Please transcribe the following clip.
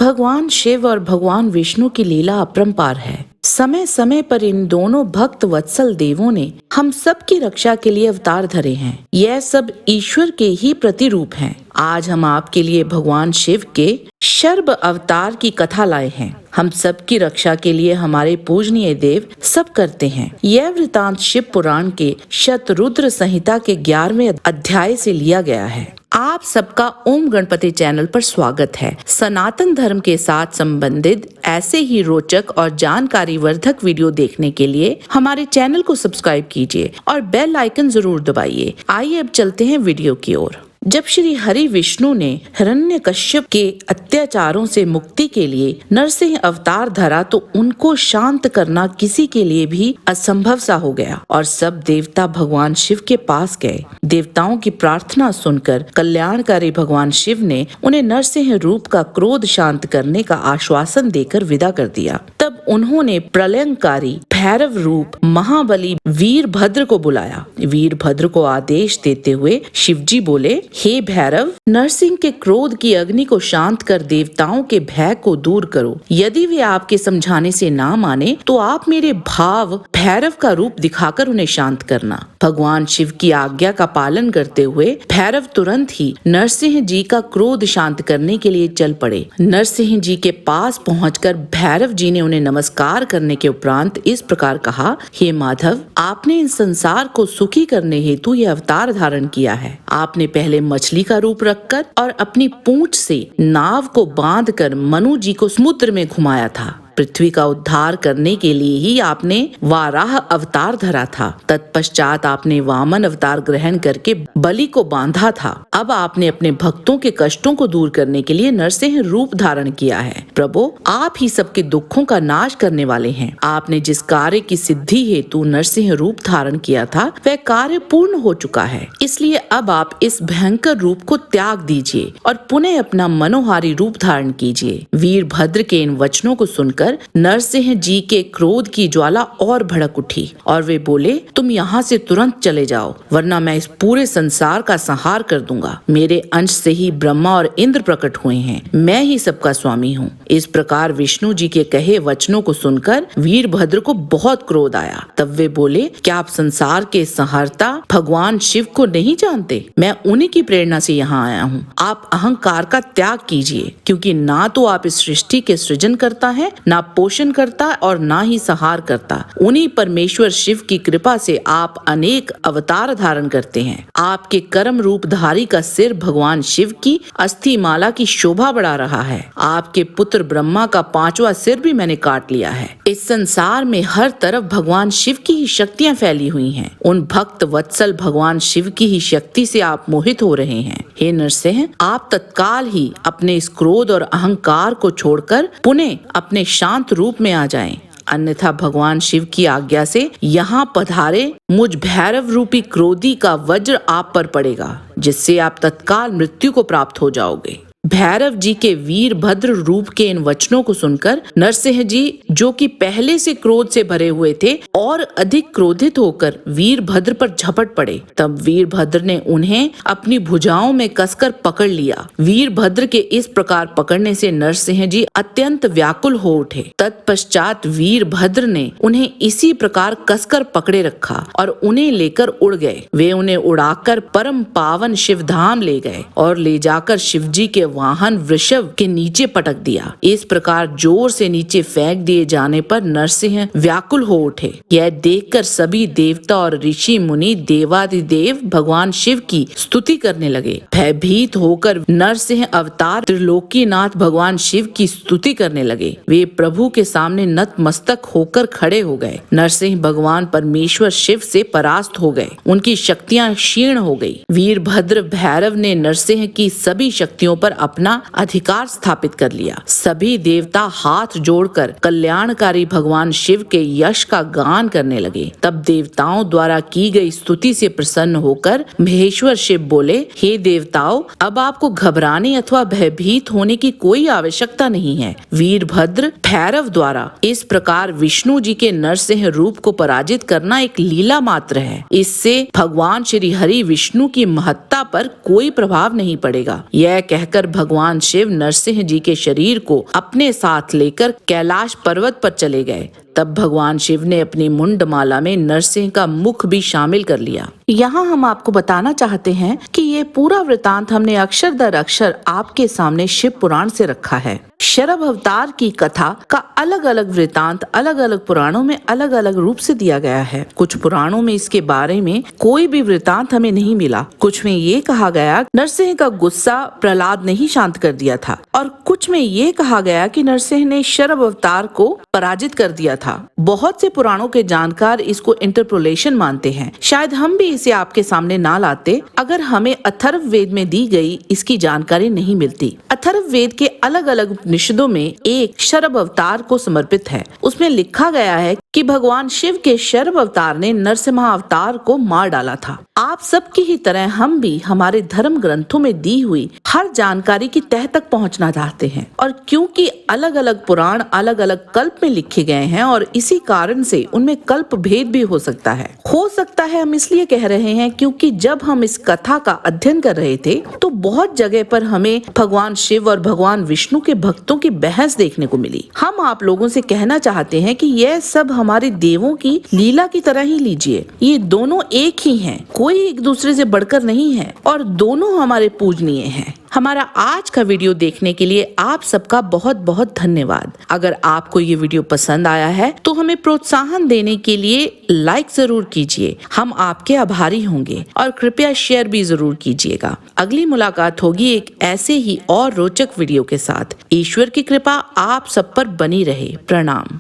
भगवान शिव और भगवान विष्णु की लीला अपरंपार है। समय समय पर इन दोनों भक्त वत्सल देवों ने हम सब की रक्षा के लिए अवतार धरे हैं। यह सब ईश्वर के ही प्रतिरूप हैं। आज हम आपके लिए भगवान शिव के शर्ब अवतार की कथा लाए हैं। हम सब की रक्षा के लिए हमारे पूजनीय देव सब करते हैं। यह वृतांत शिव पुराण के शतरुद्र संहिता के 11वें अध्याय से लिया गया है। आप सबका ओम गणपति चैनल पर स्वागत है। सनातन धर्म के साथ संबंधित ऐसे ही रोचक और जानकारी वर्धक वीडियो देखने के लिए हमारे चैनल को सब्सक्राइब कीजिए और बेल आइकन जरूर दबाइए। आइए अब चलते हैं वीडियो की ओर। जब श्री हरि विष्णु ने हिरण्यकश्यप के अत्याचारों से मुक्ति के लिए नरसिंह अवतार धरा तो उनको शांत करना किसी के लिए भी असंभव सा हो गया और सब देवता भगवान शिव के पास गए। देवताओं की प्रार्थना सुनकर कल्याणकारी भगवान शिव ने उन्हें नरसिंह रूप का क्रोध शांत करने का आश्वासन देकर विदा कर दिया। तब उन्होंने प्रलयंकारी भैरव रूप महाबली वीरभद्र को बुलाया। वीरभद्र को आदेश देते हुए शिवजी बोले, हे भैरव, नरसिंह के क्रोध की अग्नि को शांत कर देवताओं के भय को दूर करो। यदि वे आपके समझाने से ना माने तो आप मेरे भाव भैरव का रूप दिखाकर उन्हें शांत करना। भगवान शिव की आज्ञा का पालन करते हुए भैरव तुरंत ही नरसिंह जी का क्रोध शांत करने के लिए चल पड़े। नरसिंह जी के पास पहुंचकर भैरव जी ने उन्हें नमस्कार करने के उपरांत इस प्रकार कहा, हे माधव, आपने इन संसार को सुखी करने हेतु यह अवतार धारण किया है। आपने पहले मछली का रूप रखकर और अपनी पूंछ से नाव को बांधकर मनु जी को समुद्र में घुमाया था। पृथ्वी का उद्धार करने के लिए ही आपने वाराह अवतार धरा था। तत्पश्चात आपने वामन अवतार ग्रहण करके बलि को बांधा था। अब आपने अपने भक्तों के कष्टों को दूर करने के लिए नरसिंह रूप धारण किया है। प्रभु, आप ही सबके दुखों का नाश करने वाले हैं। आपने जिस कार्य की सिद्धि हेतु नरसिंह रूप धारण किया था वह कार्य पूर्ण हो चुका है। इसलिए अब आप इस भयंकर रूप को त्याग दीजिए और पुनः अपना मनोहारी रूप धारण कीजिए। वीरभद्र के इन वचनों को सुनकर नरसिंह जी के क्रोध की ज्वाला और भड़क उठी और वे बोले, तुम यहाँ से तुरंत चले जाओ, वरना मैं इस पूरे संसार का संहार कर दूंगा। मेरे अंश से ही ब्रह्मा और इंद्र प्रकट हुए हैं। मैं ही सबका स्वामी हूँ। इस प्रकार विष्णु जी के कहे वचनों को सुनकर वीरभद्र को बहुत क्रोध आया। तब वे बोले, क्या आप संसार के संहारता भगवान शिव को नहीं जानते? मैं उन्हीं की प्रेरणा से यहाँ आया हूँ। आप अहंकार का त्याग कीजिए, क्योंकि ना तो आप इस सृष्टि के सृजन करता है, ना पोषण करता और ना ही संहार करता। उन्हीं परमेश्वर शिव की कृपा से आप अनेक अवतार धारण करते हैं। आपके कर्म रूपधारी का सिर भगवान शिव की अस्थि माला की शोभा बढ़ा रहा है। आपके पुत्र ब्रह्मा का 5वां सिर भी मैंने काट लिया है। इस संसार में हर तरफ भगवान शिव की ही शक्तियाँ फैली हुई हैं। उन भक्त वत्सल भगवान शिव की ही शक्ति से आप मोहित हो रहे हैं। हे नरसिंह, आप तत्काल ही अपने इस क्रोध और अहंकार को छोड़कर पुनः अपने शांत रूप में आ जाएं। अन्यथा भगवान शिव की आज्ञा से यहाँ पधारे मुझ भैरव रूपी क्रोधी का वज्र आप पर पड़ेगा, जिससे आप तत्काल मृत्यु को प्राप्त हो जाओगे। भैरव जी के वीरभद्र रूप के इन वचनों को सुनकर नरसिंह जी, जो कि पहले से क्रोध से भरे हुए थे, और अधिक क्रोधित होकर वीरभद्र पर झपट पड़े। तब वीरभद्र ने उन्हें अपनी भुजाओं में कसकर पकड़ लिया। वीरभद्र के इस प्रकार पकड़ने से नरसिंह जी अत्यंत व्याकुल हो उठे। तत्पश्चात वीरभद्र ने उन्हें इसी प्रकार कसकर पकड़े रखा और उन्हें लेकर उड़ गए। वे उन्हें उड़ाकर परम पावन शिवधाम ले गए और ले जाकर शिवजी के वाहन वृषभ के नीचे पटक दिया। इस प्रकार जोर से नीचे फेंक दिए जाने पर नरसिंह व्याकुल हो उठे। यह देखकर सभी देवता और ऋषि मुनि देवादिदेव भगवान शिव की स्तुति करने लगे। भयभीत होकर नरसिंह अवतार त्रिलोकीनाथ भगवान शिव की स्तुति करने लगे। वे प्रभु के सामने नतमस्तक होकर खड़े हो गए। नरसिंह भगवान परमेश्वर शिव से परास्त हो गए। उनकी शक्तियां क्षीण हो गई। वीरभद्र भैरव ने नरसिंह की सभी शक्तियों पर अपना अधिकार स्थापित कर लिया। सभी देवता हाथ जोड़कर कल्याणकारी भगवान शिव के यश का गान करने लगे। तब देवताओं द्वारा की गई स्तुति से प्रसन्न होकर महेश्वर शिव बोले, हे देवताओं, अब आपको घबराने अथवा भयभीत होने की कोई आवश्यकता नहीं है। वीरभद्र भैरव द्वारा इस प्रकार विष्णु जी के नरसिंह रूप को पराजित करना एक लीला मात्र है। इससे भगवान श्री हरि विष्णु की महत्ता पर कोई प्रभाव नहीं पड़ेगा। यह कहकर भगवान शिव नरसिंह जी के शरीर को अपने साथ लेकर कैलाश पर्वत पर चले गए, तब भगवान शिव ने अपनी मुंडमाला में नरसिंह का मुख भी शामिल कर लिया। यहाँ हम आपको बताना चाहते हैं कि ये पूरा वृतांत हमने अक्षर दर अक्षर आपके सामने शिव पुराण से रखा है। शरभ अवतार की कथा का अलग अलग वृतांत अलग अलग पुराणों में अलग अलग रूप से दिया गया है। कुछ पुराणों में इसके बारे में कोई भी वृतांत हमें नहीं मिला। कुछ में ये कहा गया नरसिंह का गुस्सा प्रहलाद ने ही शांत कर दिया था, और कुछ में ये कहा गया कि नरसिंह ने शरभ अवतार को पराजित कर दिया था। बहुत से पुराणों के जानकार इसको इंटरपोलेशन मानते हैं। शायद हम भी इसे आपके सामने ना लाते अगर हमें अथर्व वेद में दी गई इसकी जानकारी नहीं मिलती। अथर्व वेद के अलग अलग उपनिषदों में एक शरभ अवतार को समर्पित है। उसमें लिखा गया है कि भगवान शिव के शरभ अवतार ने नरसिम्हा अवतार को मार डाला था। आप सबकी ही तरह हम भी हमारे धर्म ग्रंथों में दी हुई हर जानकारी की तह तक पहुंचना चाहते हैं, और क्योंकि अलग अलग पुराण अलग अलग कल्प में लिखे गए हैं और इसी कारण से उनमें कल्प भेद भी हो सकता है हम इसलिए कह रहे हैं क्योंकि जब हम इस कथा का अध्ययन कर रहे थे तो बहुत जगह पर हमें भगवान शिव और भगवान विष्णु के भक्तों की बहस देखने को मिली। हम आप लोगों से कहना चाहते हैं कि यह सब हमारे देवों की लीला की तरह ही लीजिए। ये दोनों एक ही हैं, कोई एक दूसरे से बढ़कर नहीं है और दोनों हमारे पूजनीय हैं। हमारा आज का वीडियो देखने के लिए आप सबका बहुत बहुत धन्यवाद। अगर आपको ये वीडियो पसंद आया है तो हमें प्रोत्साहन देने के लिए लाइक जरूर कीजिए, हम आपके आभारी होंगे, और कृपया शेयर भी जरूर कीजिएगा। अगली मुलाकात होगी एक ऐसे ही और रोचक वीडियो के साथ। ईश्वर की कृपा आप सब पर बनी रहे। प्रणाम।